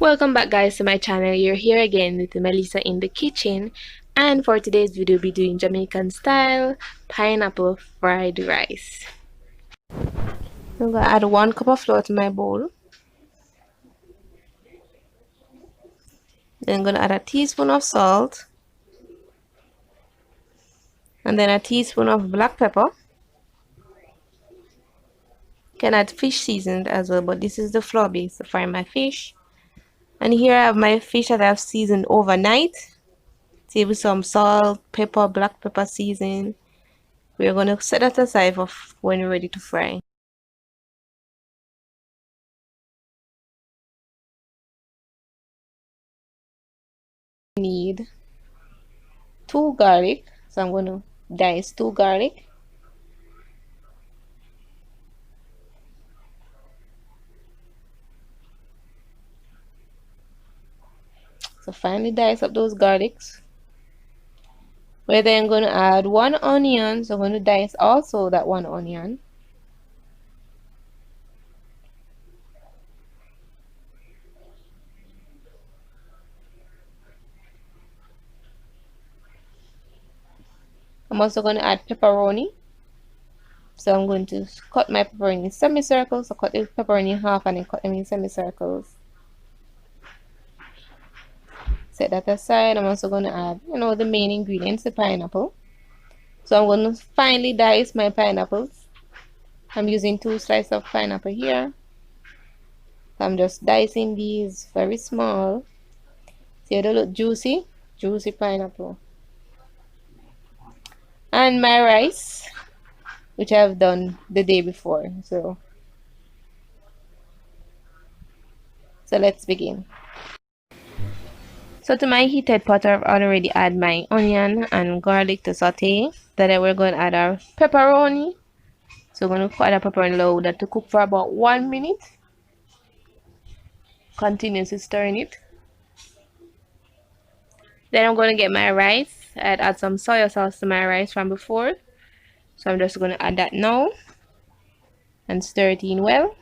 Welcome back guys to my channel. You're here again with Melissa in the kitchen, and for today's video we'll be doing Jamaican style pineapple fried rice. I'm gonna add 1 cup of flour to my bowl. Then I'm gonna add a teaspoon of salt, and then a teaspoon of black pepper. You can add fish seasoned as well, but this is the flour base to fry my fish. And here I have my fish that I've seasoned overnight. See, with some salt, pepper, black pepper seasoning. We're going to set that aside for when we're ready to fry. Need 2 garlic, so I'm going to dice 2 garlic. So finally dice up those garlics. We're then going to add 1 onion, so I'm going to dice also that 1 onion. I'm also going to add pepperoni. So I'm going to cut my pepperoni in semicircles. So cut the pepperoni in half and then cut them in semicircles. Set that aside. I'm also going to add, the main ingredients, the pineapple. So I'm going to finely dice my pineapples. I'm using 2 slices of pineapple here. So I'm just dicing these very small. See, they look juicy pineapple. And my rice, which I've done the day before. So let's begin. So to my heated pot, I've already added my onion and garlic to saute. Then we're going to add our pepperoni. So we're going to add a pepperoni, allow that to cook for about 1 minute. Continuously stirring it. Then I'm going to get my rice. I'd add some soy sauce to my rice from before. So I'm just going to add that now and stir it in well.